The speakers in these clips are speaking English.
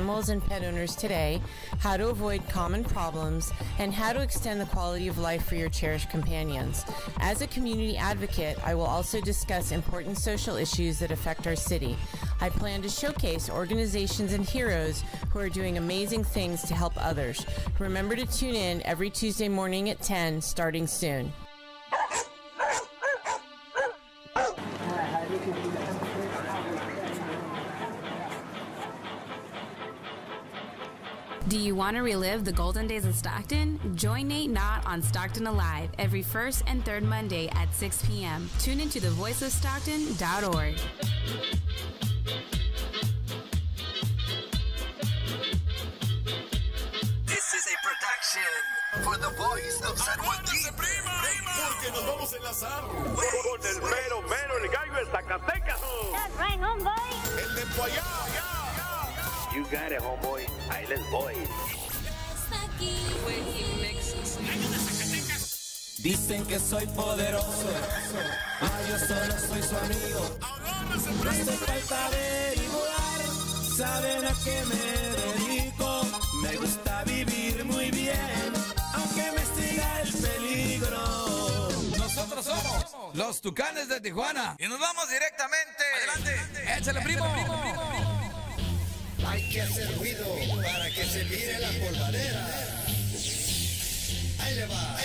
animals and pet owners today, how to avoid common problems, and how to extend the quality of life for your cherished companions. As a community advocate, I will also discuss important social issues that affect our city. I plan to showcase organizations and heroes who are doing amazing things to help others. Remember to tune in every Tuesday morning at 10, starting soon. Do you want to relive the golden days of Stockton? Join Nate Knott on Stockton Alive every first and third Monday at 6 p.m. Tune into thevoiceofstockton.org. This is a production for the voice of San Joaquin. Porque nos vamos a enlazar con el mero, el gallo de Zacatecas. That's right, homeboy. El de Poyá, You got it, homeboy. Ahí les voy. Dicen que soy poderoso, yo solo soy su amigo. No hace falta averiguar, saben a qué me dedico. Me gusta vivir muy bien, aunque me siga el peligro. Nosotros somos los Tucanes de Tijuana y nos vamos directamente. Adelante, échale, primo. Hay que hacer ruido para que se mire la polvadera. Ahí le va.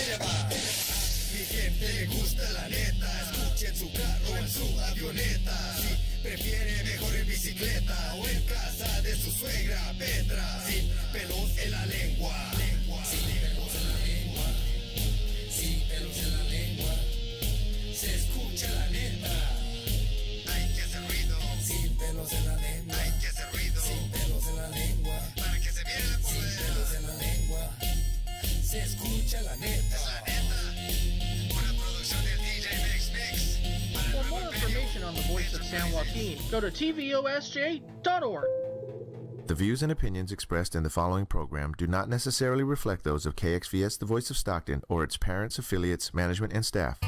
Mi gente le gusta la neta. Escuche en su carro, en su avioneta. Si prefiere mejor en bicicleta o en casa de su suegra Petra. Sin pelos en la lengua. Sin pelos en la lengua. Sin pelos en la lengua. Se escucha la neta. Hay que hacer ruido. Sin pelos en la lengua. Hay que hacer ruido. Sin pelos en la lengua. Para que se mire la polvadera. Sin pelos en la lengua. Se escucha la neta. Una producción del DJ Mix. For more information on the Voice of San Joaquin, go to tvosj.org. The views and opinions expressed in the following program do not necessarily reflect those of KXVS The Voice of Stockton or its parents, affiliates, management, and staff.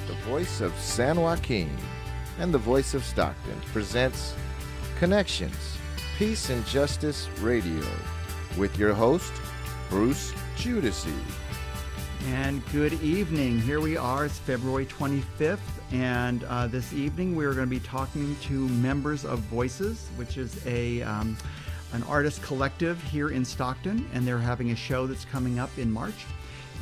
The Voice of San Joaquin and the Voice of Stockton presents Connections, Peace and Justice Radio with your host, Bruce Giudici. And good evening. Here we are. It's February 25th, and this evening we are going to be talking to members of Voices, which is an artist collective here in Stockton, and they're having a show that's coming up in March.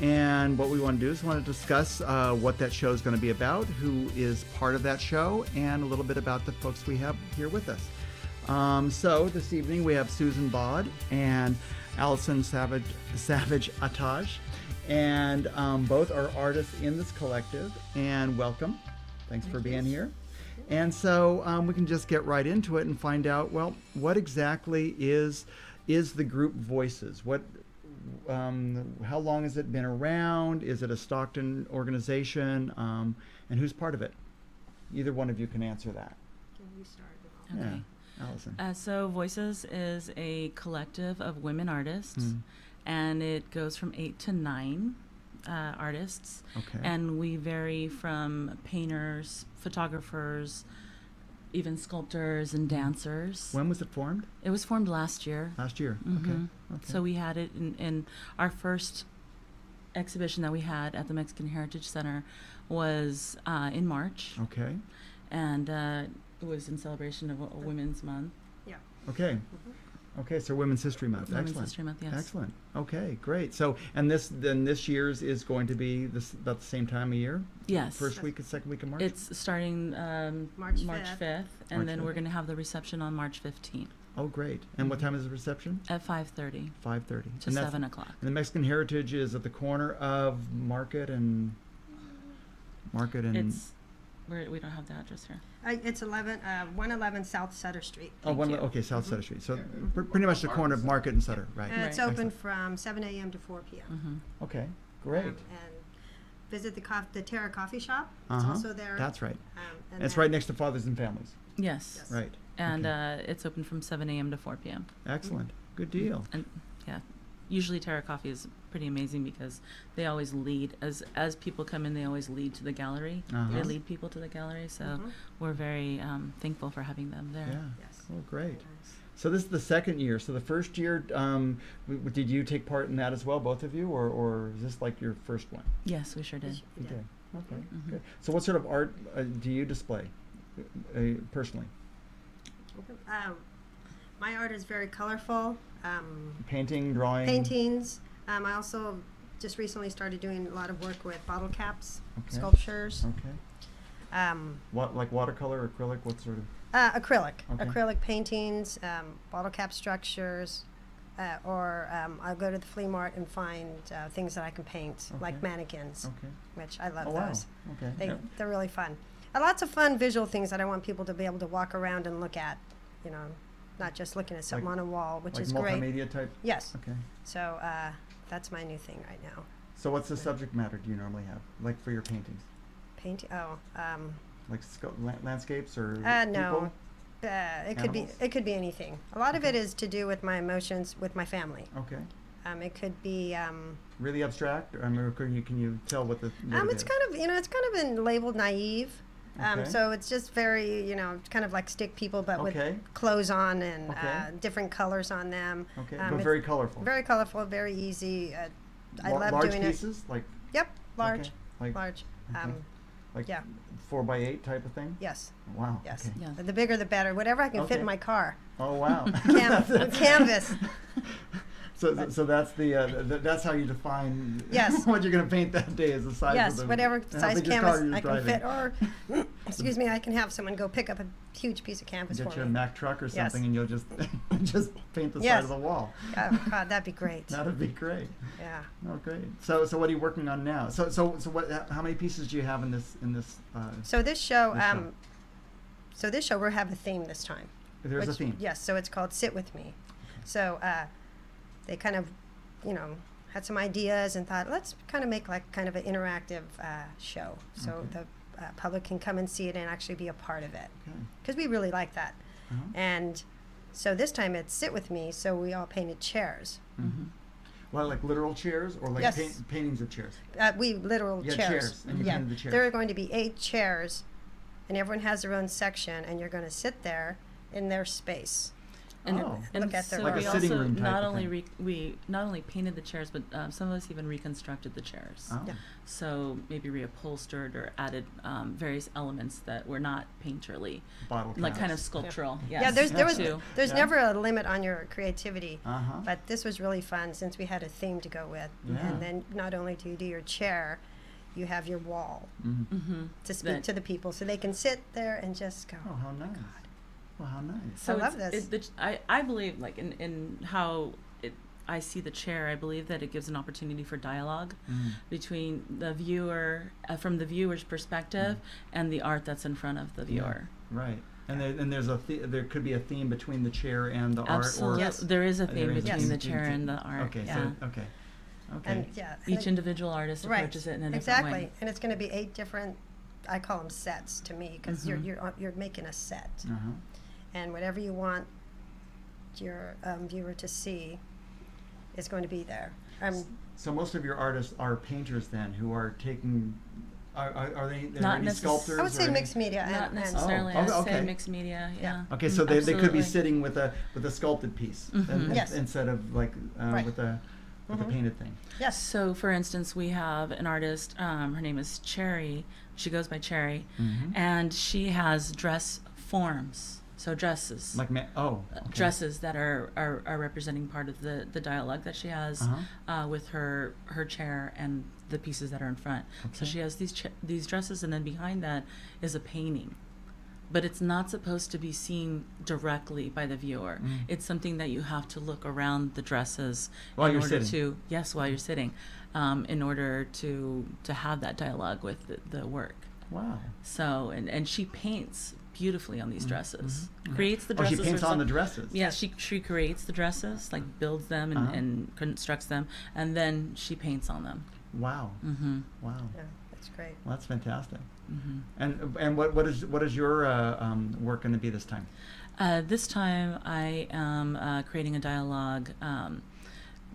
And what we want to do is want to discuss what that show is going to be about, who is part of that show, and a little bit about the folks we have here with us. So this evening we have Susan Bod and Allison Savage Ataj, and both are artists in this collective. And welcome. Thanks for being here. And so we can just get right into it and find out, well, what exactly is the group Voices? How long has it been around? Is it a Stockton organization? And who's part of it? Either one of you can answer that. Can you start? Okay. Yeah, Allison. So Voices is a collective of women artists, and it goes from 8 to 9 artists. Okay. And we vary from painters, photographers, even sculptors and dancers. When was it formed? It was formed last year. Last year. Okay. So we had it in our first exhibition that we had at the Mexican Heritage Center was in March. Okay. And it was in celebration of a Women's Month. Yeah. Okay. Okay, so Women's History Month. Women's Excellent. History Month, yes. Excellent. Okay, great. So, and this year's is going to be about the same time of year? Yes. First week and second week of March? It's starting March 5th, and then we're going to have the reception on March 15th. Oh, great. And what time is the reception? At 5:30. 5:30. To 7 o'clock. And the Mexican Heritage is at the corner of Market and... It's... we don't have the address here. It's 111 South Sutter Street. Okay, South Sutter Street. So pretty much the corner of Market and Sutter, right? It's open from 7 a.m. to 4 p.m. Okay, great. And visit the Terra Coffee Shop. It's also there. That's right. And it's right next to Fathers and Families. Yes. Right. And it's open from 7 a.m. to 4 p.m. Excellent. Good deal. And yeah. usually Terra Coffee is pretty amazing because they always lead as people come in. They always lead to the gallery. They lead people to the gallery. So we're very thankful for having them there. Yeah. Yes. Oh, great. So this is the second year. So the first year, did you take part in that as well, both of you, or is this like your first one? Yes, we sure did. You did. Okay. Good. So what sort of art do you display personally? My art is very colorful. Painting, drawing? Paintings. I also just recently started doing a lot of work with bottle caps, Okay. sculptures. Okay. What, like watercolor, acrylic, what sort of? Acrylic. Okay. Acrylic paintings, bottle cap structures, or I'll go to the flea mart and find things that I can paint, like mannequins, which I love those. Okay. They're really fun. Lots of fun visual things that I want people to be able to walk around and look at, not just looking at something on a wall, which is great. Multimedia type? Yes. Okay. So that's my new thing right now. So what's the subject matter do you normally have, like for your paintings? Like landscapes or no. people? It could be anything. A lot of it is to do with my emotions with my family. Okay. It could be really abstract, or can you tell what the it's kind of it's kind of been labeled naive. So it's just very kind of like stick people, but with clothes on and different colors on them. Okay, but very colorful. Very colorful, very easy. I love large doing pieces, it. like. Yep, large. Okay. Like, large. Like yeah. 4x8 type of thing? Yes. Wow. Yes. Okay. Yeah. The bigger the better. Whatever I can fit in my car. Oh wow. Canvas. So that's that's how you define yes. what you're going to paint that day is the size of the whatever size canvas I can driving. fit, or excuse me, I can have someone go pick up a huge piece of canvas for me. Get you a Mack truck or something, and you'll just paint the side of the wall. Oh God, that'd be great. That'd be great. Yeah. Oh, great. So what are you working on now? So what? How many pieces do you have in this? So this show, we have a theme this time. There's a theme. Yes. So it's called "Sit with Me." Okay. So they kind of, had some ideas and thought, let's kind of make like kind of an interactive show, so the public can come and see it and actually be a part of it, because we really like that. And so this time it's "Sit with Me," so we all painted chairs. Well, like literal chairs, or like paintings of chairs? We literal chairs. And you painted the chairs. There are going to be 8 chairs, and everyone has their own section, and you're going to sit there in their space. And look at their so work. we also not only painted the chairs, but some of us even reconstructed the chairs. Oh. Yeah. So maybe reupholstered or added various elements that were not painterly, like kind of sculptural. Yeah, there's never a limit on your creativity, but this was really fun since we had a theme to go with. And then not only do you do your chair, you have your wall to speak to the people, so they can sit there and just go, oh, how nice. God. Well, how nice. So I love this. I believe, like, in how I see the chair, I believe that it gives an opportunity for dialogue between the viewer, from the viewer's perspective, and the art that's in front of the viewer. Right. And there's there could be a theme between the chair and the art. Absolutely. Yes, there is a theme between the chair and the art. Okay. Yeah. Okay. And, each individual artist approaches it in a different way. And it's going to be 8 different, I call them sets to me, because you're making a set. And whatever you want your viewer to see is going to be there. So most of your artists are painters then, who are taking. Are they not sculptors? I would say mixed media. Not necessarily. I would say mixed media. Yeah. Okay, so they could be sitting with a sculpted piece instead of like with a painted thing. Yes. So, for instance, we have an artist. Her name is Cherry. She goes by Cherry, and she has dress forms. So dresses, dresses that are representing part of the dialogue that she has with her chair and the pieces that are in front. Okay. So she has these dresses, and then behind that is a painting, but it's not supposed to be seen directly by the viewer. It's something that you have to look around the dresses while you're sitting. While you're sitting, in order to have that dialogue with the work. Wow. So and she paints beautifully on these dresses. Creates the dresses. Oh, she paints on the dresses. Yeah, she creates the dresses, like builds them and constructs them, and then she paints on them. Wow. Wow. Yeah, that's great. Well, that's fantastic. And what is your work going to be this time? This time I am creating a dialogue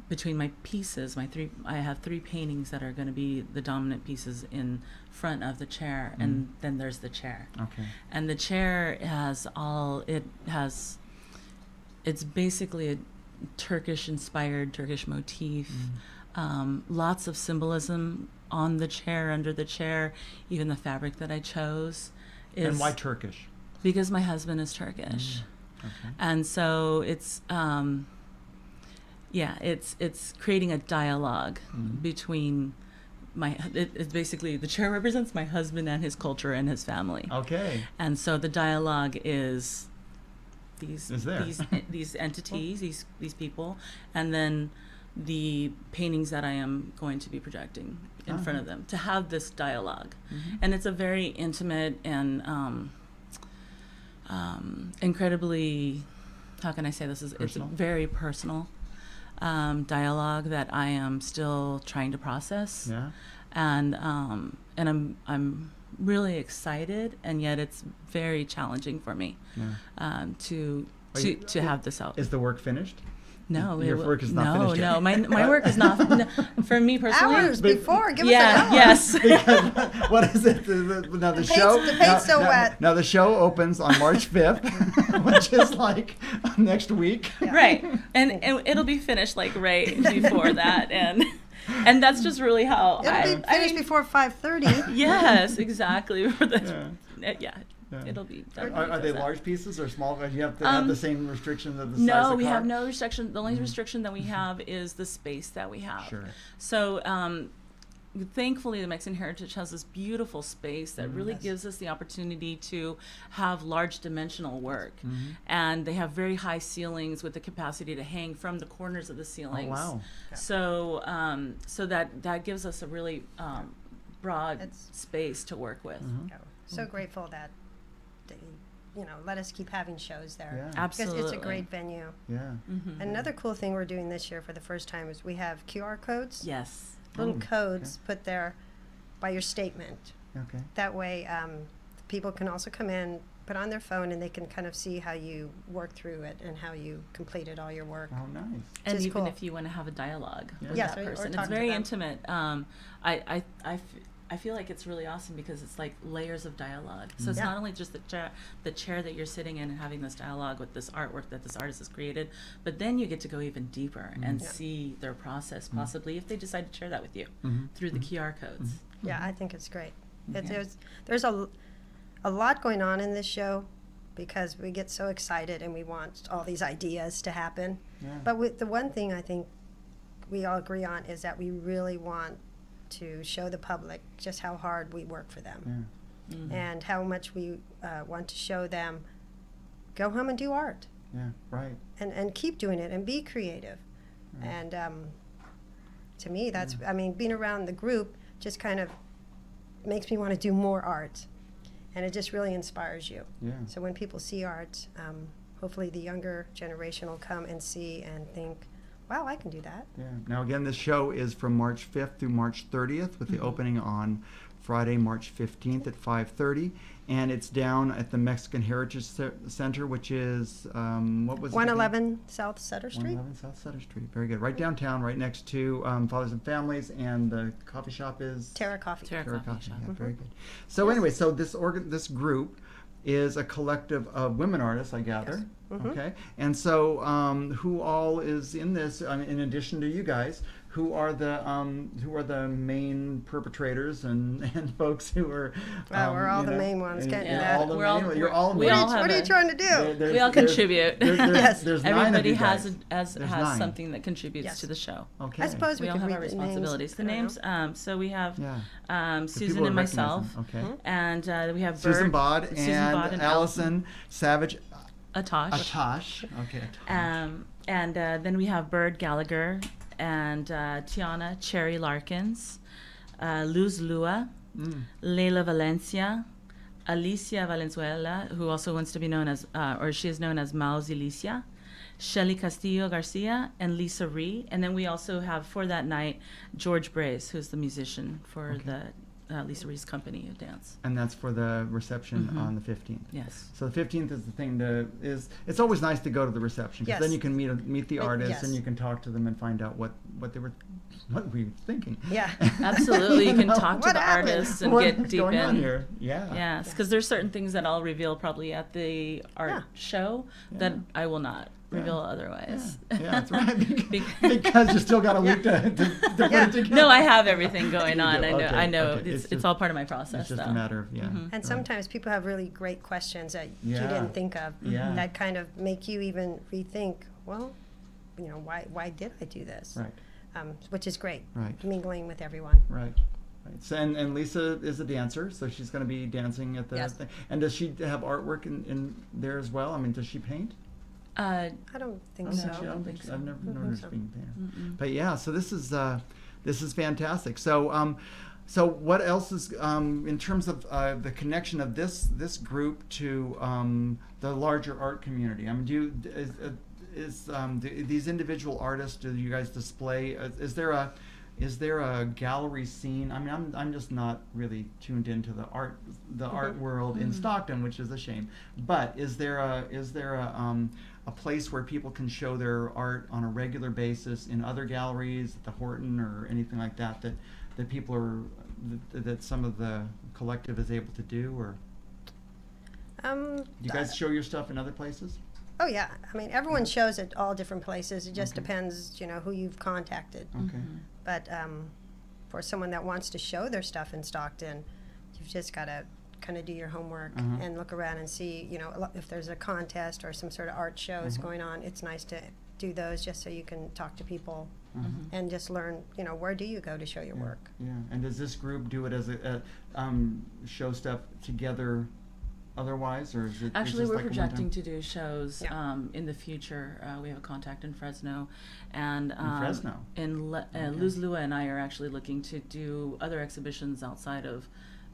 between my pieces, I have 3 paintings that are going to be the dominant pieces in front of the chair, and then there's the chair. Okay. And the chair it's basically a Turkish-inspired Turkish motif. Lots of symbolism on the chair, under the chair, even the fabric that I chose. And why Turkish? Because my husband is Turkish. Okay. And so it's it's creating a dialogue between it's basically the chair represents my husband and his culture and his family. Okay. And so the dialogue is these entities, these people, and then the paintings that I am going to be projecting in front of them to have this dialogue. And it's a very intimate and incredibly, how can I say this? It's a very personal dialogue that I am still trying to process. Yeah. And I'm really excited, and yet it's very challenging for me to have this out. Is the work finished? No, your work is not finished yet. No, my work is not. For me personally, hours before. Give us an hour. Yes. Because, what is it? Now the show. The paint's so wet. Now the show opens on March 5th, which is like next week. Yeah. Right, and it'll be finished like right before that, and that's just really how it'll be finished before 5:30. Yes, exactly. It'll be done. Are they large pieces or small? You have to have the same restrictions of the size of the No, we car? have no restriction. The only restriction that we have is the space that we have. Sure. So thankfully, the Mexican Heritage has this beautiful space that really gives us the opportunity to have large dimensional work. And they have very high ceilings with the capacity to hang from the corners of the ceilings. Oh, wow. So so that gives us a really broad space to work with. So grateful that they, let us keep having shows there. Yeah. Absolutely. Because it's a great venue. Yeah. Another cool thing we're doing this year for the first time is we have QR codes. Yes. Little codes put there by your statement. Okay. That way people can also come in, put on their phone, and they can kind of see how you work through it and how you completed all your work. Oh, nice. And even cool. if you want to have a dialogue with Yes, that or person, talk it's to very them. intimate. I feel like it's really awesome because it's like layers of dialogue. So it's not only just the chair that you're sitting in and having this dialogue with this artwork that this artist has created, but then you get to go even deeper and see their process, possibly if they decide to share that with you through the QR codes. Yeah, I think it's great. There's a lot going on in this show because we get so excited and we want all these ideas to happen. Yeah. But the one thing I think we all agree on is that we really want to show the public just how hard we work for them and how much we want to show them go home and do art. Yeah, right. And keep doing it and be creative. And to me, that's, being around the group just kind of makes me want to do more art. And it just really inspires you. Yeah. So when people see art, hopefully the younger generation will come and see and think, wow, I can do that. Yeah. Now, again, this show is from March 5th through March 30th with the opening on Friday, March 15th at 5:30. And it's down at the Mexican Heritage Center, which is, what was it? 111 South Sutter Street. 111 South Sutter Street. Very good. Right downtown, right next to Fathers and Families, and the coffee shop is? Terra Coffee. Terra Coffee Shop. Yeah, very good. So anyway, so this group is a collective of women artists, I gather. Yes. Okay. And so who all is in this, in addition to you guys, who are the main perpetrators and folks who are we're all the main ones. Can't do that. All the main, you're all what are you trying to do? We all contribute. Yes. There's 9 Everybody of you guys. has 9. something that contributes to the show. Okay. I suppose we we all could have read our responsibilities. The names. So we have Susan and myself. Okay. And we have Susan Bod, Bod and Allison Savage. Atosh. Okay. And then we have Bird Gallagher and Tiana Cherry Larkins, Luz Lua, Leila Valencia, Alicia Valenzuela, who also wants to be known as, or she is known as Maus Alicia, Shelly Castillo Garcia, and Lisa Ree. And then we also have, for that night, George Brace, who's the musician for Lisa Ree's company of dance. And that's for the reception on the 15th. Yes. So the 15th is the thing it's always nice to go to the reception, because then you can meet the artists and you can talk to them and find out what were you thinking. Yeah. Absolutely. You can talk to the artists and get deep going on in. Here? Yeah. Yes, because there's certain things that I'll reveal probably at the art show that I will not reveal otherwise. Yeah, that's right. Because you still got a week to put it together. No, I have everything going on. Okay, I know. okay. It's all part of my process. It's just a matter of And sometimes people have really great questions that you didn't think of that kind of make you even rethink. Well, why did I do this? Right. Which is great. Right. Mingling with everyone. Right. So, and Lisa is a dancer, so she's going to be dancing at the thing. And does she have artwork in there as well? I mean, does she paint? I don't think so. I don't think so. I've never known her being a painter. But yeah, so this is fantastic. So so what else is in terms of the connection of this group to the larger art community? I mean, these individual artists, do you guys display? Is there a gallery scene? I mean, I'm just not really tuned into the art world in Stockton, which is a shame. But is there a place where people can show their art on a regular basis in other galleries, at the Horton or anything like that people are that some of the collective is able to do? Or do you guys show your stuff in other places? Oh yeah, I mean everyone shows at all different places. It just depends, who you've contacted. Okay. But for someone that wants to show their stuff in Stockton, you've just got to kind of do your homework and look around and see, if there's a contest or some sort of art shows going on. It's nice to do those just so you can talk to people and just learn, where do you go to show your work? Yeah. And does this group do it as a show stuff together? Otherwise, or is it actually we're projecting to do shows in the future. We have a contact in Fresno, and in Fresno, Luz Lua and I are actually looking to do other exhibitions outside of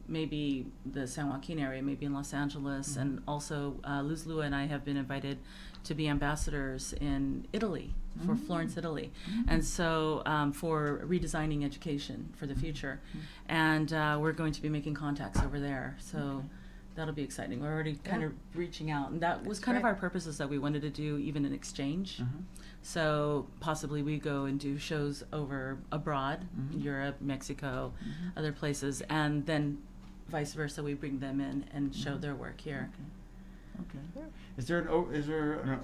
maybe the San Joaquin area, maybe in Los Angeles, and also Luz Lua and I have been invited to be ambassadors in Italy, for Florence, Italy, and so for redesigning education for the future, and we're going to be making contacts over there. So. That'll be exciting. We're already kind of reaching out, and that was kind of our purpose, is that we wanted to do even an exchange. So possibly we go and do shows over abroad, Europe, Mexico, other places, and then vice versa. We bring them in and show their work here. Okay. Yeah. Is there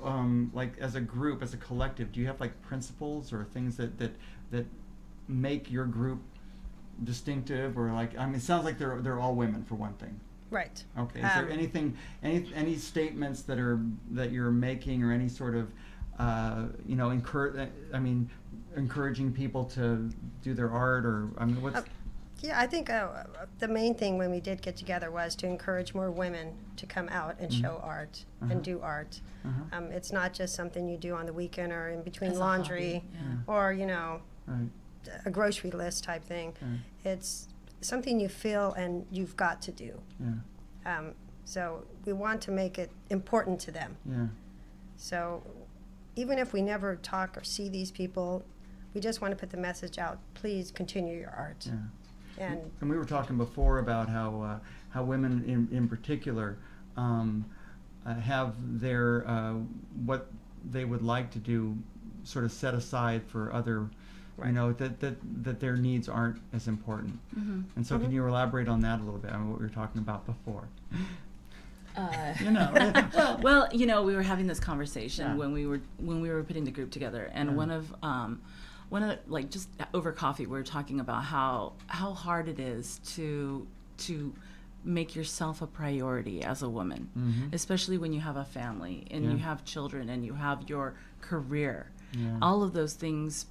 like as a group, as a collective, do you have like principles or things that make your group distinctive, or like, I mean, it sounds like they're all women for one thing. Right. Okay. Is there anything, any statements that you're making, or any sort of, encouraging people to do their art, or I mean, what's? Yeah, I think the main thing when we did get together was to encourage more women to come out and show art and do art. It's not just something you do on the weekend or in between laundry, or a grocery list type thing. It's something you feel and you've got to do. So we want to make it important to them. So even if we never talk or see these people, we just want to put the message out, please continue your art. And we were talking before about how women in particular have their what they would like to do sort of set aside for other. That their needs aren't as important. And so can you elaborate on that a little bit, on what we were talking about before? Well, we were having this conversation when we were putting the group together, and one of the, like, just over coffee, we were talking about how hard it is to make yourself a priority as a woman, especially when you have a family and you have children and you have your career. All of those things,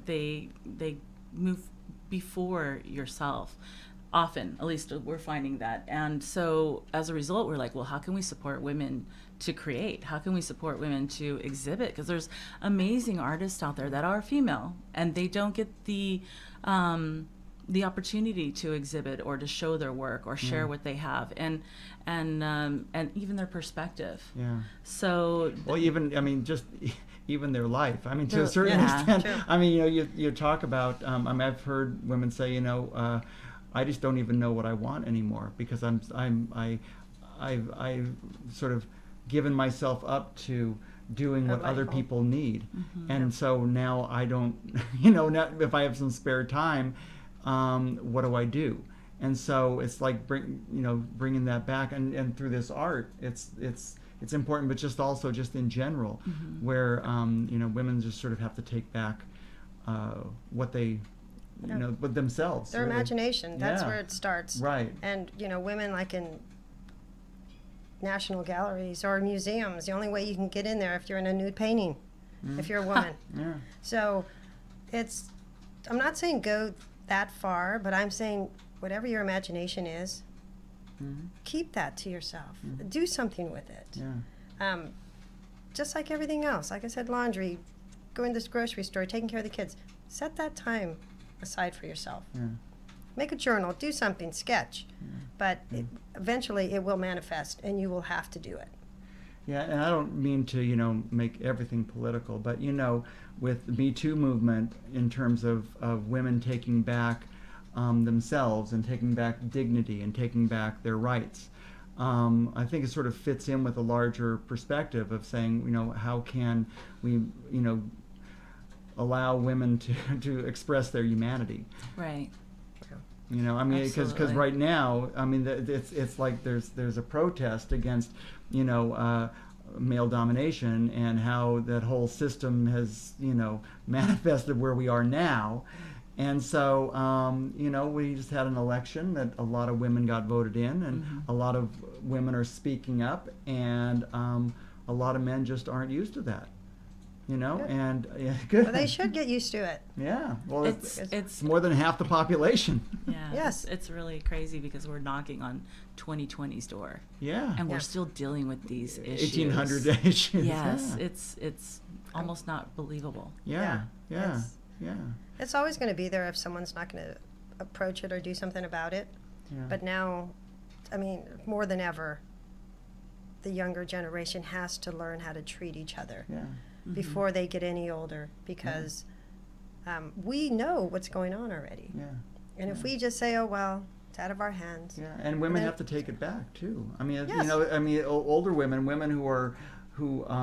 they move before yourself. Often, at least we're finding that. And so as a result, we're like, well, how can we support women to create? How can we support women to exhibit? Because there's amazing artists out there that are female, and they don't get the opportunity to exhibit or to show their work or share what they have, and even their perspective. So even their life. I mean, to a certain extent. True. I mean, you talk about. I've heard women say, I just don't even know what I want anymore, because I've sort of given myself up to doing what other people need. And so now I don't, now if I have some spare time, what do I do? And so it's like bringing that back, and through this art, it's important, but just also just in general, where women just sort of have to take back what they, with themselves. Their imagination. That's where it starts. Right. And women, like in national galleries or museums, the only way you can get in there if you're in a nude painting, if you're a woman. So I'm not saying go that far, but I'm saying whatever your imagination is, keep that to yourself. Do something with it. Just like everything else. Like I said, laundry, going to the grocery store, taking care of the kids. Set that time aside for yourself. Make a journal, do something, sketch. But eventually it will manifest, and you will have to do it. Yeah, and I don't mean to, make everything political, but, with the Me Too movement, in terms of women taking back themselves and taking back dignity and taking back their rights, I think it sort of fits in with a larger perspective of saying, how can we, allow women to express their humanity. Right. Because right now, it's like there's a protest against, male domination, and how that whole system has, manifested where we are now. And so, we just had an election that a lot of women got voted in, and a lot of women are speaking up, and a lot of men just aren't used to that. And good. Well, they should get used to it. Yeah. Well, it's more than half the population. Yeah. Yes. It's really crazy, because we're knocking on 2020's door. Yeah. And we're still dealing with these issues. 1800 issues. Yes. Yeah. It's almost not believable. Yeah. It's always going to be there if someone's not going to approach it or do something about it. Yeah. But now, more than ever, the younger generation has to learn how to treat each other. Yeah. Before they get any older, because we know what's going on already. Yeah. And if we just say, oh, well, it's out of our hands. Yeah, and women have to take it back, too. Yes. Older women who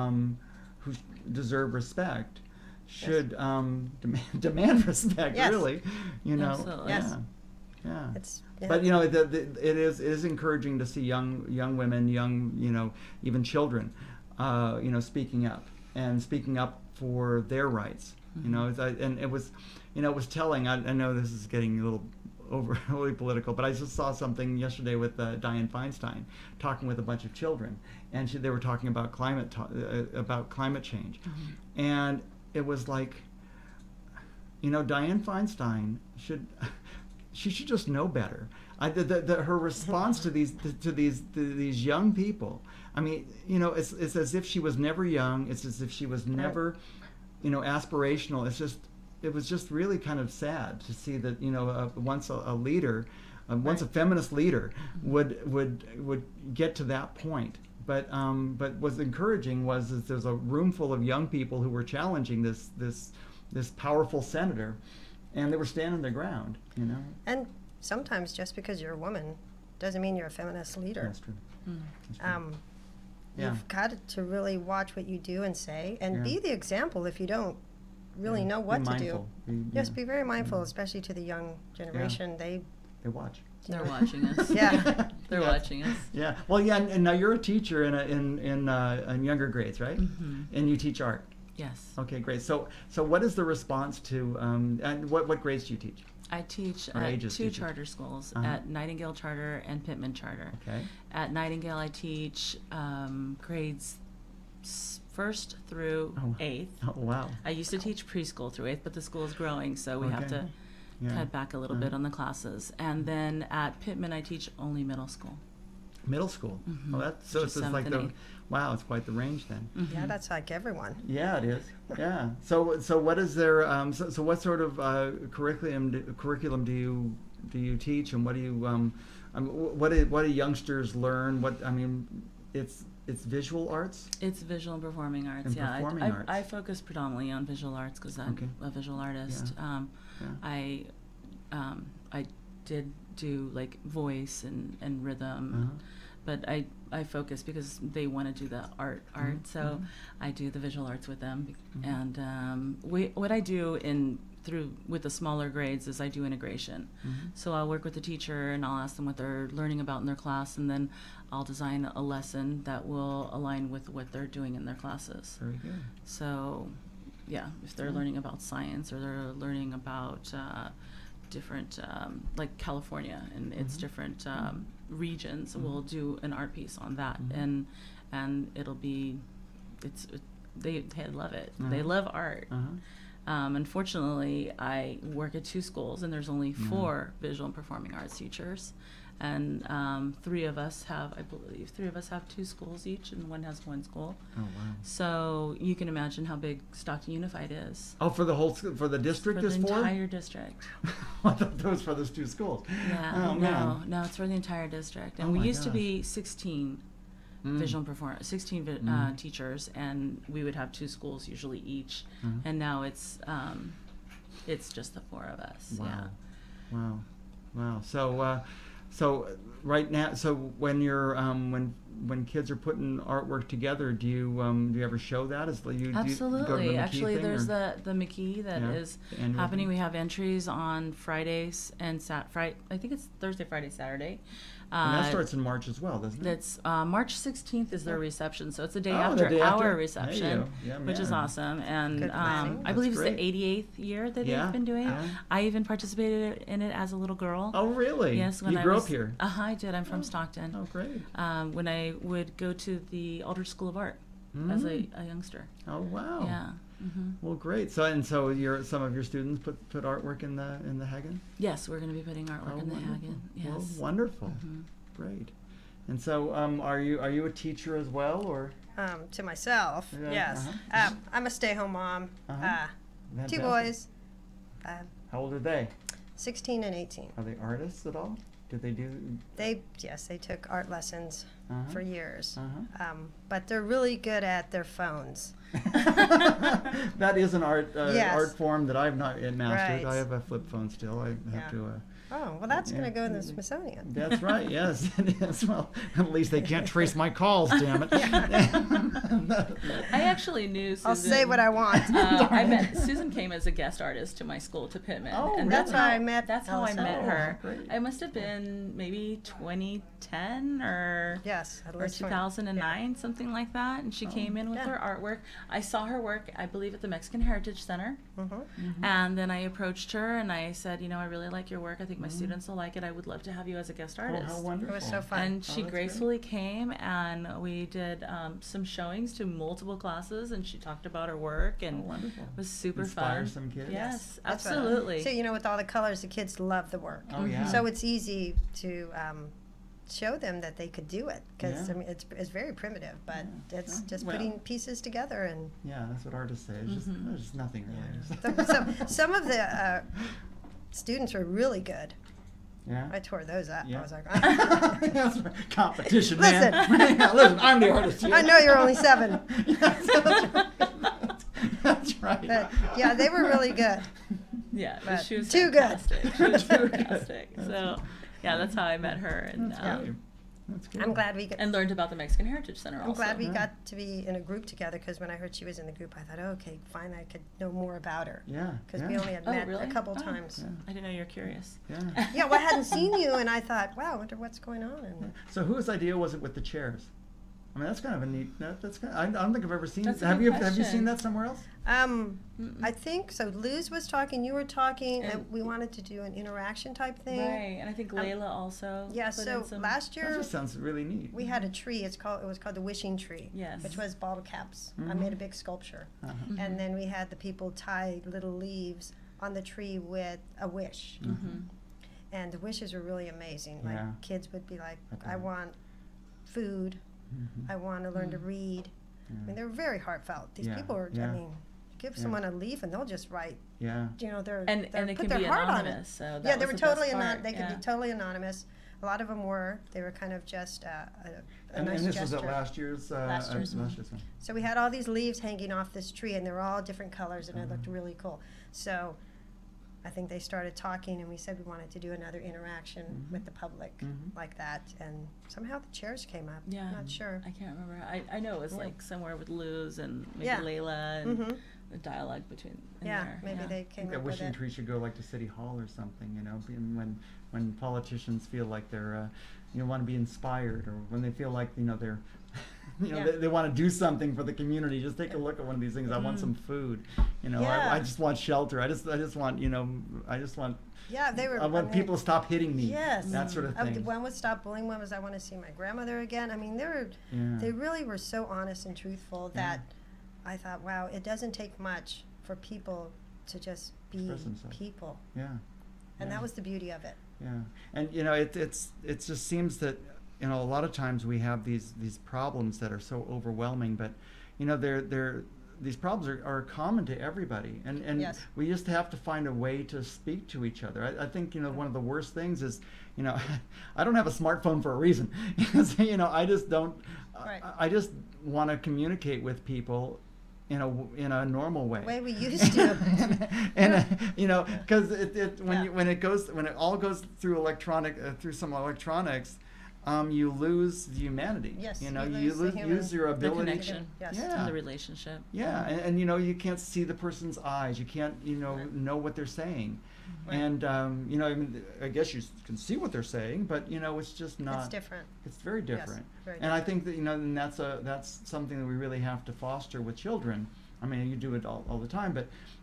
deserve respect should demand respect, really. Absolutely. Yes. Yeah. But it is encouraging to see young women, even children, speaking up. And speaking up for their rights, and it was telling. I know this is getting a little overly political, but I just saw something yesterday with Dianne Feinstein talking with a bunch of children, and they were talking about climate change, and it was like, Dianne Feinstein should just know better. Her response to these young people. It's as if she was never young. It's as if she was never, aspirational. It was just really kind of sad to see that, once a leader, once a feminist leader would get to that point. But what's encouraging was that there's a room full of young people who were challenging this powerful senator, and they were standing their ground. And sometimes just because you're a woman doesn't mean you're a feminist leader. That's true. That's true. You've got to really watch what you do and say, and be the example if you don't really know what to do. Be very mindful, especially to the young generation. They watch. They're watching us. Yeah. They're watching us. Yeah. Well, yeah, and now you're a teacher in younger grades, right? And you teach art. Yes. Okay, great. So what is the response to and what grades do you teach? I teach at two charter schools, at Nightingale Charter and Pittman Charter. Okay. At Nightingale, I teach grades 1st through 8th. Oh, wow. I used to teach preschool through 8th, but the school is growing, so we have to cut back a little bit on the classes. And then at Pittman, I teach only middle school. Middle school. Oh, it's like wow, it's quite the range then. Yeah, that's like everyone. Yeah, it is. Yeah. So what is there? So what sort of curriculum do you teach, and what do you what do youngsters learn? It's visual arts. It's visual and performing arts. And I focus predominantly on visual arts because I'm a visual artist. I did do like voice and rhythm. But I focus because they want to do the art. So I do the visual arts with them. And what I do with the smaller grades is I do integration. So I'll work with the teacher and I'll ask them what they're learning about in their class, and then I'll design a lesson that will align with what they're doing in their classes. Very good. So, yeah, if they're learning about science or they're learning about different, like California and its different regions, we'll do an art piece on that, and it'll be, they love it. They love art. Unfortunately, I work at 2 schools, and there's only 4 visual and performing arts teachers, and I believe 3 of us have 2 schools each, and 1 has 1 school. Oh, wow. So you can imagine how big Stockton Unified is. Oh, for the whole for the district is 4? For the entire district. I thought that was for those 2 schools. Yeah. Oh, no, it's for the entire district, and we used to be 16. Visual and performance, 16 teachers, and we would have 2 schools usually each, and now it's just the 4 of us. Wow. Wow. So right now, so when you're when kids are putting artwork together, do you ever show that? Absolutely. Actually, there's the McKee that is happening. We have entries on Fridays and I think it's Thursday, Friday, Saturday. And that starts in March as well, doesn't it? That's March 16th is their reception, so it's the day after our reception, which is awesome. And I believe it's the 88th year that they've been doing. I even participated in it as a little girl. Oh, really? Yes. When you grew up here? I did. I'm from Stockton. Oh, great. When I would go to the Aldrich School of Art as a youngster. Oh, wow. Yeah. Well, great. So some of your students put artwork in the Hagen? Yes, we're going to be putting artwork in the Hagen. Yes. Well, wonderful. Great. And so, are you a teacher as well, or? To myself, yes. I'm a stay-home mom. 2 boys. How old are they? 16 and 18. Are they artists at all? Did they do? They took art lessons for years, but they're really good at their phones. That is an art form that I've not yet mastered. Right. I have a flip phone still. I have to. Oh, well, that's going to go in the Smithsonian. That's right. Yes, it is. Well, at least they can't trace my calls. Damn it. I actually knew Susan. I'll say what I want. I met Susan came as a guest artist to my school, to Pittman, and that's how I met. That's how I met her. I must have been maybe 2010 or 2009, something like that. And she came in with her artwork. I saw her work, I believe, at the Mexican Heritage Center, and then I approached her and I said, I really like your work. I think my students will like it. I would love to have you as a guest artist. Oh, how wonderful. It was so fun. And she gracefully came, and we did some showings to multiple classes, and she talked about her work, and it was super Inspire fun. some kids. Yes, absolutely. So, with all the colors, the kids love the work. Oh, yeah. So it's easy to show them that they could do it, because it's very primitive, but it's just putting pieces together. And that's what artists say. It's just nothing really. So some of the students were really good. Yeah. I tore those up. Yeah. I was like, that's competition, man. Listen, I'm the artist. I know you're only 7. That's right. But, they were really good. Yeah, but she was too fantastic. good. She was fantastic. So, that's how I met her. And that's good. I'm glad we got and learned about the Mexican Heritage Center. I'm glad we got to be in a group together, because when I heard she was in the group, I thought, okay, fine, I could know more about her. Yeah. Because we only had met a couple times. Yeah. I didn't know you were curious. Yeah. Well, I hadn't seen you, and I thought, wow, I wonder what's going on. And so whose idea was it with the chairs? I mean, that's kind of a neat. That's kind of, I don't think I've ever seen. That's have you seen that somewhere else? I think so. Liz was talking. You were talking, and we wanted to do an interaction type thing. Right, and I think Layla also. Yeah. So last year, that just sounds really neat. We had a tree. It was called the wishing tree. Yes. Which was bottle caps. I made a big sculpture, and then we had the people tie little leaves on the tree with a wish. And the wishes were really amazing. Like kids would be like, I want food. I want to learn to read. I mean, they're very heartfelt. These people are, I mean, give someone a leaf and they'll just write, they're and they put can their be heart anonymous. on it. So they were totally anonymous. They could be totally anonymous. A lot of them were. They were kind of just a nice and this gesture. was at last year's one. So we had all these leaves hanging off this tree, and they were all different colors, and it looked really cool. So I think they started talking, and we said we wanted to do another interaction with the public like that, and somehow the chairs came up. Yeah, I'm not sure. I can't remember. I know it was like somewhere with Luz and maybe Yeah. Layla and the dialogue between. There. Maybe they came up with wishing it. tree should go like to City Hall or something, you know, when politicians feel like they're, want to be inspired, or when they feel like, they're, they want to do something for the community. Just take a look at one of these things. I want some food, I just want shelter. I just want, I just want. Yeah, they were. I want people to stop hitting me. Yes, that sort of thing. One was stop bullying. One was I want to see my grandmother again. I mean, they really were so honest and truthful that I thought, wow, it doesn't take much for people to just be people. Yeah. And that was the beauty of it. Yeah, and it just seems that a lot of times we have these problems that are so overwhelming, but these problems are common to everybody, and we just have to find a way to speak to each other. I think one of the worst things is I don't have a smartphone for a reason. I just don't. Right. I just want to communicate with people in a normal way. The way we used to. Because when it all goes through some electronics, you lose the humanity. Yes, you lose your ability. The connection. Yes. Yeah. The relationship. Yeah, and you can't see the person's eyes. You can't know what they're saying. Right. And I guess you can see what they're saying, but it's just not. It's different. It's very different. Yes, very and I think that and that's something that we really have to foster with children. I mean, you do it all the time,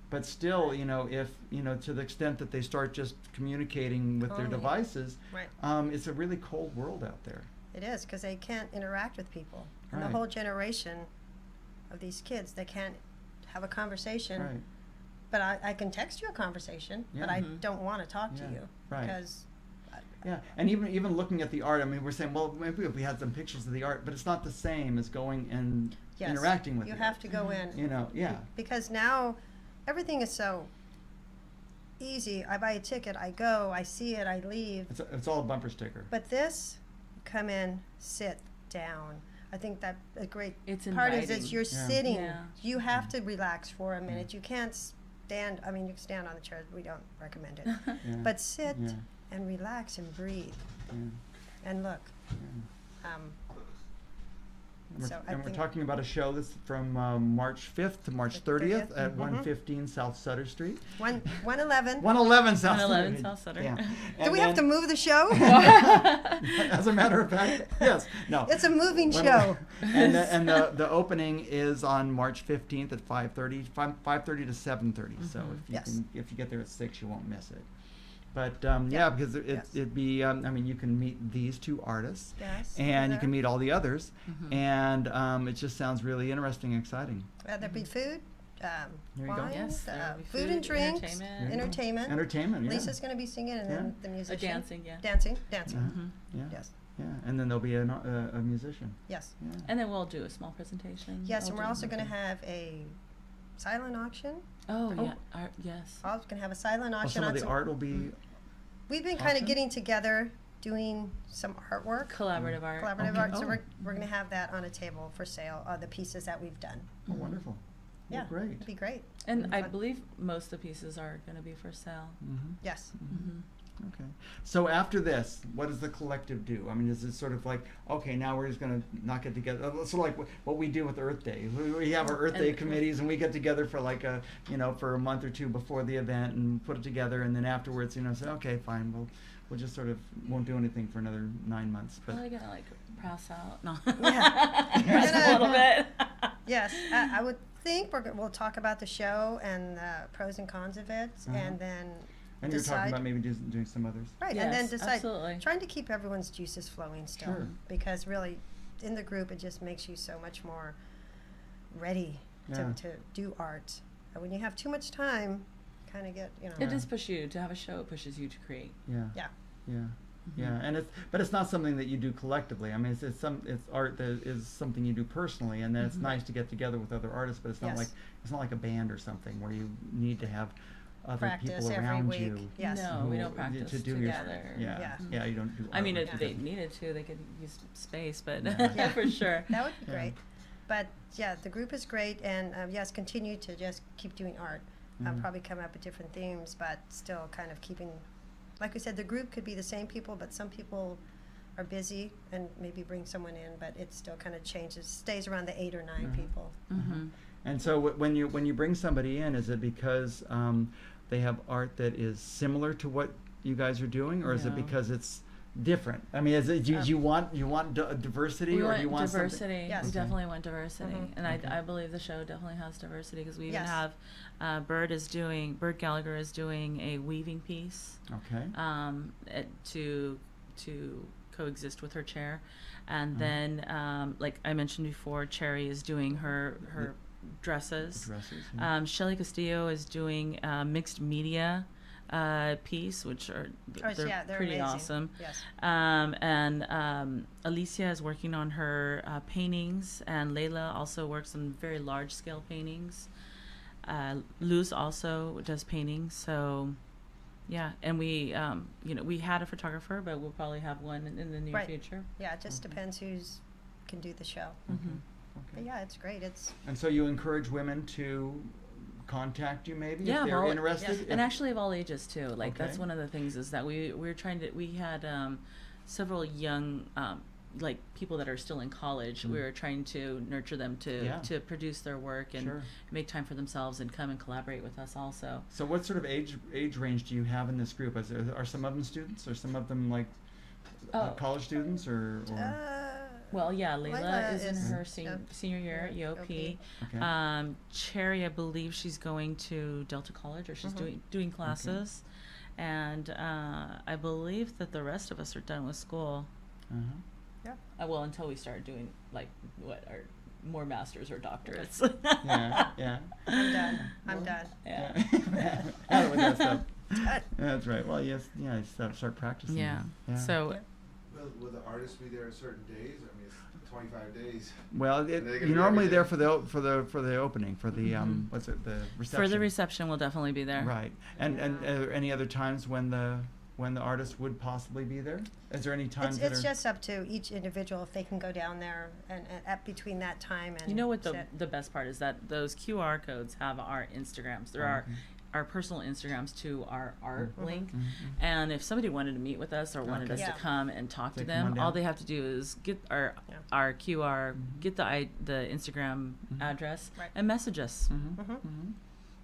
but still, if to the extent that they start just communicating with their devices, it's a really cold world out there. It is, because they can't interact with people, and the whole generation of these kids, they can't have a conversation. Right. But I can text you a conversation, but I don't want to talk to you because. Yeah, and even looking at the art, I mean, we're saying, well, maybe if we had some pictures of the art, but it's not the same as going and interacting with you. You have to go in. Because now everything is so easy. I buy a ticket, I go, I see it, I leave. It's all a bumper sticker. But this, come in, sit down. I think that a great part is you're sitting. Yeah. You have to relax for a minute. You can't stand. I mean, you can stand on the chair. We don't recommend it. But sit and relax and breathe and look. We're talking about a show that's from March 5th to March 30th at 115 South Sutter Street. 111. 111 South Sutter. 111 South Sutter. Do we have to move the show? As a matter of fact, yes. No. It's a moving show. And the opening is on March 15th at 5:30 to 7:30. So if you get there at 6, you won't miss it. But because it'd be, I mean, you can meet these two artists, and you can meet all the others, and it just sounds really interesting and exciting. There'll be food, wine, yes, food and drinks, entertainment. Yeah. Lisa's going to be singing, and then the musician. Dancing. Yes. Yeah, and then there'll be a musician. Yes. Yeah. And then we'll do a small presentation. Yes, and we're also going to have a silent auction. Yes. I was going to have a silent auction. Some of the art will be. We've been kind of getting together, doing some artwork. Collaborative art. Art. So we're going to have that on a table for sale, the pieces that we've done. Oh, wonderful. Yeah, well, great. It'd be great. And I believe most of the pieces are going to be for sale. Yes. Okay. So after this, what does the collective do? I mean, is it sort of like, okay, now we're just going to knock it together? Sort of like what we do with Earth Day. We have our Earth Day committees, and we get together for like for a month or two before the event and put it together, and then afterwards, say, okay, fine, we'll just sort of won't do anything for another 9 months. But probably gonna pass out. No. Just a little bit. Yes, I would think we'll talk about the show and the pros and cons of it, and then. And you're talking about maybe doing some others. Right, yes, and then decide. Absolutely. Trying to keep everyone's juices flowing still. Because really, in the group, it just makes you so much more ready to do art. And when you have too much time, kind of get, It does push you to have a show. It pushes you to create. Yeah, and it's not something that you do collectively. I mean, it's art that is something you do personally, and then it's nice to get together with other artists. But it's not like a band or something where you need to have other practice people around every week. you. Yes. No, we don't practice to do together. You don't do. I mean, if they needed to, they could use space, but for sure. That would be great. But the group is great, and yes, continue to just keep doing art. probably come up with different themes, but still kind of keeping, like we said, the group could be the same people, but some people are busy and maybe bring someone in, but it still kind of changes, stays around the 8 or 9 people. And so when you bring somebody in, is it because they have art that is similar to what you guys are doing, or is it because it's different? I mean, is it you want diversity, or do you want diversity? Yes. We definitely want diversity, and I believe the show definitely has diversity, because we even have Bird Gallagher is doing a weaving piece. Okay. To coexist with her chair, and then like I mentioned before, Cherry is doing her dresses. Shelly Castillo is doing mixed media piece, which are they're pretty amazing. Awesome. Yes. And Alicia is working on her paintings, and Layla also works on very large scale paintings. Luz also does paintings, so yeah. And we we had a photographer, but we'll probably have one in the near future. Yeah, it just depends who's can do the show. But yeah, it's great. And so you encourage women to contact you, maybe, if they're interested? Yes. And actually of all ages too. Like that's one of the things, is that we had several young like people that are still in college. We were trying to nurture them to produce their work and make time for themselves and come and collaborate with us also. So what sort of age range do you have in this group? Are some of them students, or some of them like college students, or well, yeah, Layla is in her senior year at UOP. Okay. Cherry, I believe she's going to Delta College, or she's doing classes. Okay. And I believe that the rest of us are done with school. Yeah. Well, until we start doing more masters or doctorates. Yeah. I'm done. Yeah. With that stuff. That's right. Well, yes, start practicing. Yeah. So. Will the artists be there at certain days? I mean, it's 25 days. Well, you're normally there for the opening, for the the reception. For the reception, we'll definitely be there. Right. And any other times when the artist would possibly be there? Is there any times it's just up to each individual if they can go down there and at between that time and. You know what the best part is, that those QR codes have our Instagrams. There are our personal Instagrams to our art link, and if somebody wanted to meet with us or wanted us to come and talk to them, all they have to do is get our QR, get the Instagram address, and message us.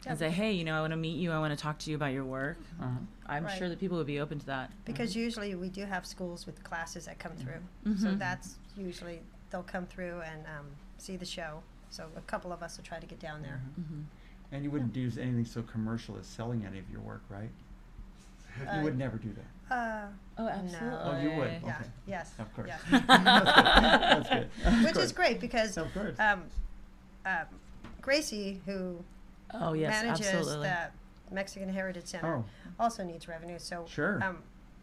And say, hey, I want to meet you. I want to talk to you about your work. I'm sure that people would be open to that. Because usually we do have schools with classes that come through, so that's usually they'll come through and see the show. So a couple of us will try to get down there. And you wouldn't do anything so commercial as selling any of your work, right? You would never do that. Oh, absolutely. No. Oh, you would? Yeah. Okay. Yes. Of course. Yeah. That's good. Which is great, because of course. Gracie, who manages the Mexican Heritage Center, also needs revenue. So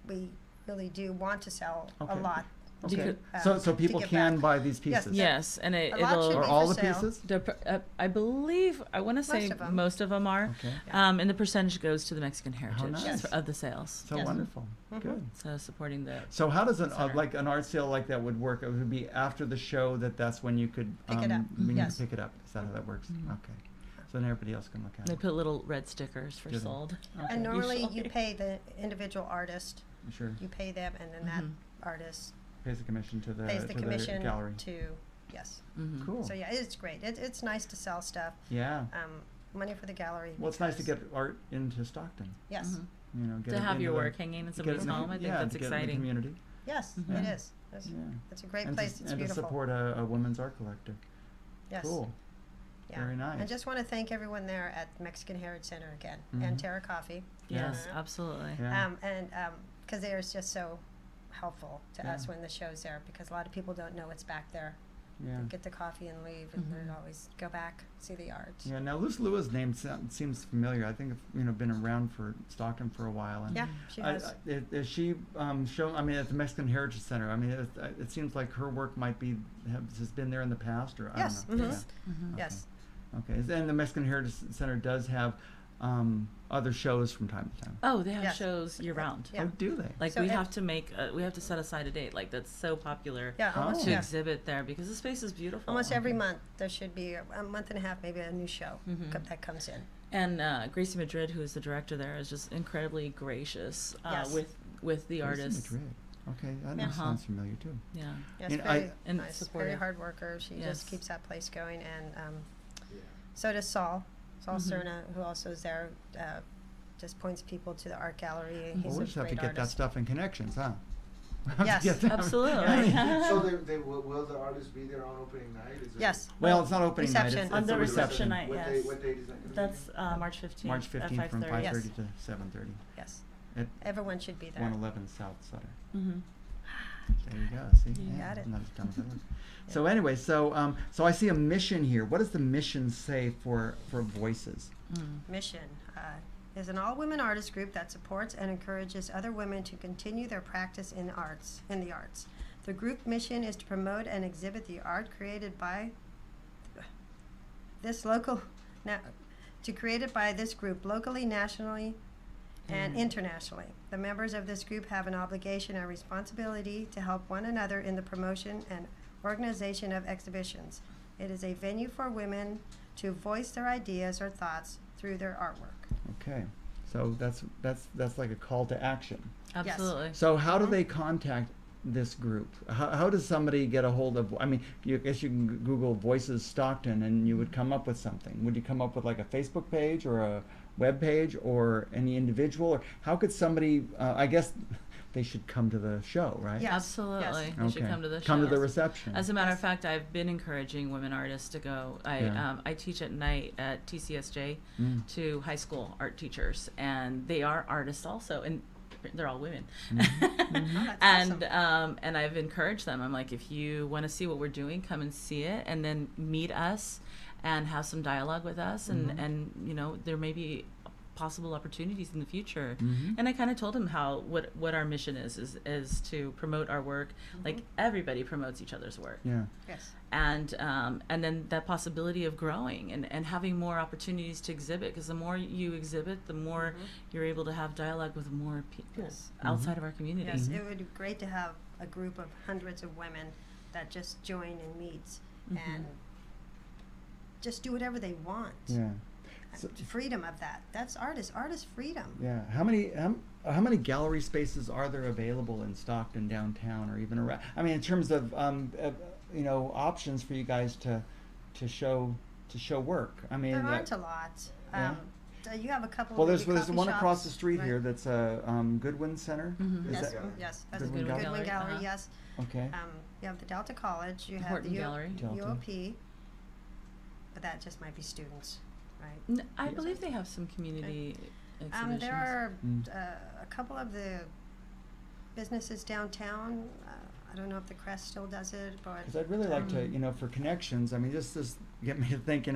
we really do want to sell a lot. Okay. So people can buy these pieces. Yes, and it'll. Are all the pieces? I believe, I want to say most of them are. Okay. And the percentage goes to the Mexican Heritage of the sales. So wonderful. Good. So supporting the. So how does an art sale like that would work? It would be after the show that's when you could pick it up. You can pick it up. Is that how that works? Okay. So then everybody else can look at it. They put little red stickers for sold. Okay. And normally you pay the individual artist. Sure. You pay them, and then that artist pays the commission to the gallery. Yes. Cool. So yeah, it's great. It's nice to sell stuff. Yeah. Money for the gallery. Well, it's nice to get art into Stockton. Yes. Get to have your work hanging in somebody's home, I think that's exciting. Get it in the community. Yes, it is. It's a great place. It's beautiful. And to support a women's art collector. Yes. Cool. Yeah. Very nice. I just want to thank everyone there at Mexican Heritage Center again, and Terra Coffee. Yes, absolutely. Yeah. And because they are just so helpful to us when the show's there, because a lot of people don't know it's back there. Yeah. Get the coffee and leave, and they always go back, see the art. Yeah. Now, Luz Lua's name seems familiar. I think been around for Stockton for a while. And she has. Is she shown? I mean, at the Mexican Heritage Center. I mean, it seems like her work might has been there in the past, or yes. I don't know. Yes. Okay. And the Mexican Heritage Center does have other shows from time to time. Oh, they have shows year round. Yeah. Oh, do they? Like so we have to set aside a date. Like that's so popular to exhibit there, because the space is beautiful. Almost every month there should be a month and a half, maybe a new show that comes in. And Gracie Madrid, who is the director there, is just incredibly gracious Yes. with the artists. Madrid. Okay, that name sounds familiar too. Yeah. Yes, and nice, very supportive. hard worker. She Yes. just keeps that place going, and so does Saul Cerna, who also is there. Just points people to the art gallery. He's Well, we a just have to great get that artist. stuff in connections, huh? Yes, absolutely. So will the artists be there on opening night? Is it Yes. Well, it's not opening night. Reception. It's On the a reception night, What yes. date is that going to be? That's March 15th. March 15th at from 5:30. 5:30 Yes. to 7:30 Yes. at Everyone should be there. 111 South Sutter. Mm-hmm. There you go. See, You got it. Not as dumb as I was. So anyway, so I see a mission here. What does the mission say for Voices? Mission is an all-women artist group that supports and encourages other women to continue their practice in the arts. The group mission is to promote and exhibit the art created by this group locally, nationally, and internationally. The members of this group have an obligation and responsibility to help one another in the promotion and organization of exhibitions. It is a venue for women to voice their ideas or thoughts through their artwork. Okay, so that's like a call to action. Absolutely. So how do they contact this group? How does somebody get a hold of? I mean, I guess you can Google Voices Stockton and you would come up with something. Would you come up with like a Facebook page or a web page or any individual? Or how could somebody? I guess they should come to the show, right? Yes. Absolutely. Yes. They should come to the show. Come to the reception. As a matter of fact, I've been encouraging women artists to go. I teach at night at TCSJ to high school art teachers, and they are artists also, and they're all women. And and I've encouraged them. I'm like, if you want to see what we're doing, come and see it, and then meet us and have some dialogue with us, and you know, there may be possible opportunities in the future. And I kind of told him how what our mission is to promote our work, like everybody promotes each other's work. Yeah. Yes. And then that possibility of growing and having more opportunities to exhibit, because the more you exhibit, the more you're able to have dialogue with more people outside of our community. Yes, it would be great to have a group of hundreds of women that just join and meet and just do whatever they want. Yeah. So, freedom of that. That's artist freedom. yeah. How many gallery spaces are there available in Stockton downtown or even around? I mean, in terms of you know, options for you guys to show work. I mean, There aren't a lot. Yeah. You have a couple. Well, of there's coffee one across shops, the street right? here that's a Goodwin Center. Is Yes, that- yes, that's Goodwin a Goodwin Gallery? Gallery. Yes. Okay. You have the Delta College. You have Horton the Gallery. Delta. UOP. But that just might be students, right? I believe they have some community exhibitions. There are a couple of the businesses downtown. I don't know if the Crest still does it, but Because I'd really like to, you know, for connections. I mean, just get me to think. You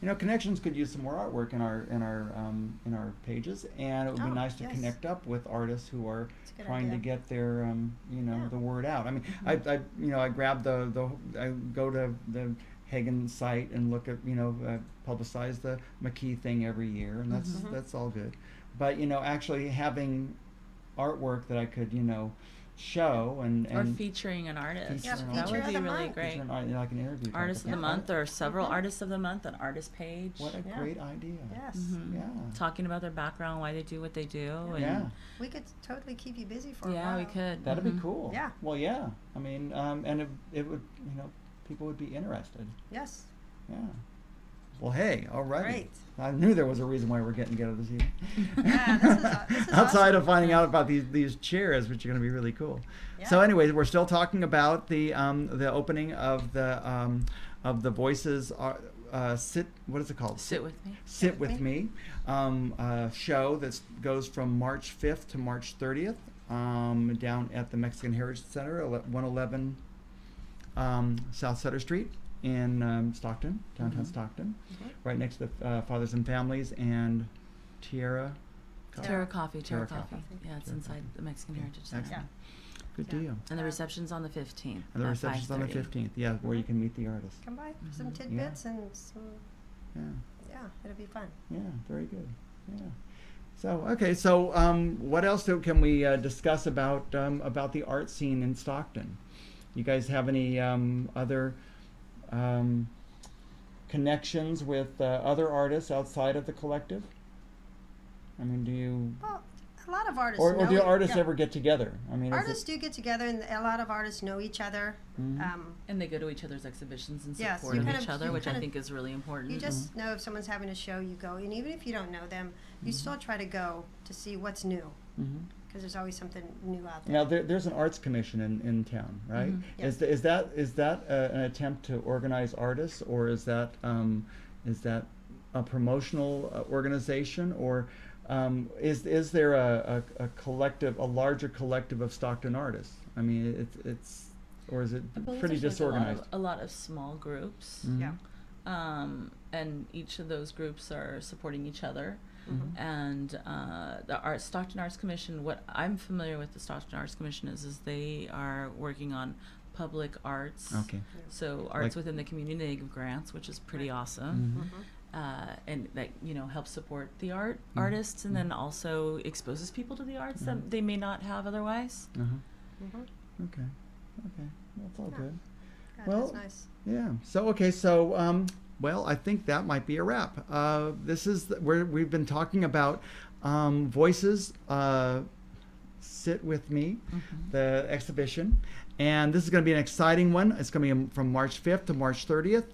know, connections could use some more artwork in our pages, and it would be nice to connect up with artists who are trying to get their, you know, the word out. I mean, I grab I go to the Hagen site and look at, you know, publicize the McKee thing every year, and that's all good. But you know, actually having artwork that I could, you know, show and or featuring an artist. Featuring an That would artist. be really great. Featuring like an interview. type Artist of the thing. month or several artists of the month, an artist page. What a great idea. Yes. Yeah. Talking about their background, why they do what they do. And Yeah. We could totally keep you busy for a while. Yeah, we could. That'd be cool. Yeah. Well, yeah. I mean, and it would, you know, people would be interested. Yes. Yeah. Well, hey, all right. Great. I knew there was a reason why we're getting together this evening. Yeah, this is Outside awesome. of finding out about these chairs, which are going to be really cool. Yeah. So, anyway, we're still talking about the opening of the Voices. What is it called? Sit with me. Sit with me. Show that goes from March 5th to March 30th down at the Mexican Heritage Center, 111 South Sutter Street in Stockton, downtown Stockton, right next to the Fathers and Families and Terra Coffee. Terra Coffee. Coffee. Yeah, it's inside the Mexican Heritage Center. Excellent. Good deal. And the reception's on the 15th. And the at reception's on the 5:30. 15th, yeah, where you can meet the artist. Come by for some tidbits and some. Yeah. Yeah, it'll be fun. Yeah, very good. Yeah. So, okay, so what else can we discuss about the art scene in Stockton? You guys have any other connections with other artists outside of the collective? I mean, do you... Well, a lot of artists or know do artists yeah. ever get together? I mean, artists do get together, and a lot of artists know each other. And they go to each other's exhibitions and yes, support each other, which I think is really important. You just know if someone's having a show, you go. And even if you don't know them, you still try to go to see what's new. Because there's always something new out there. Now, there's an arts commission in town, right? Yes. Is that an attempt to organize artists, or is that a promotional organization, or is there a collective, a larger collective of Stockton artists? I mean, it's or is it pretty disorganized? A lot of small groups. Yeah. And each of those groups are supporting each other. And the Stockton Arts Commission, what I'm familiar with the Stockton Arts Commission is they are working on public arts. Okay. So arts within the community, they give grants, which is pretty awesome. And that helps support the artists, and then also exposes people to the arts that they may not have otherwise. Okay, that's all good. God, Well, that's nice. Yeah. So well, I think that might be a wrap. This is where we've been talking about Voices. Sit with me, the exhibition. And this is going to be an exciting one. It's going to be from March 5th to March 30th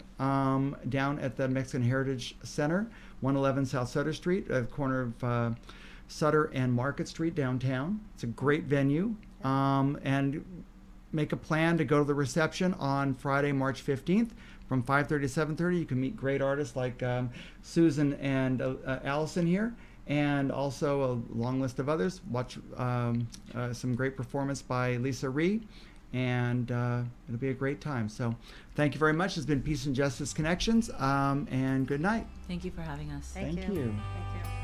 down at the Mexican Heritage Center, 111 South Sutter Street, at the corner of Sutter and Market Street downtown. It's a great venue. And make a plan to go to the reception on Friday, March 15th from 5:30 to 7:30. You can meet great artists like Susan and Allison here, and also a long list of others. Watch some great performance by Lisa Ree, and it'll be a great time. So thank you very much. It's been Peace and Justice Connections, and good night. Thank you for having us. Thank you. Thank you. Thank you.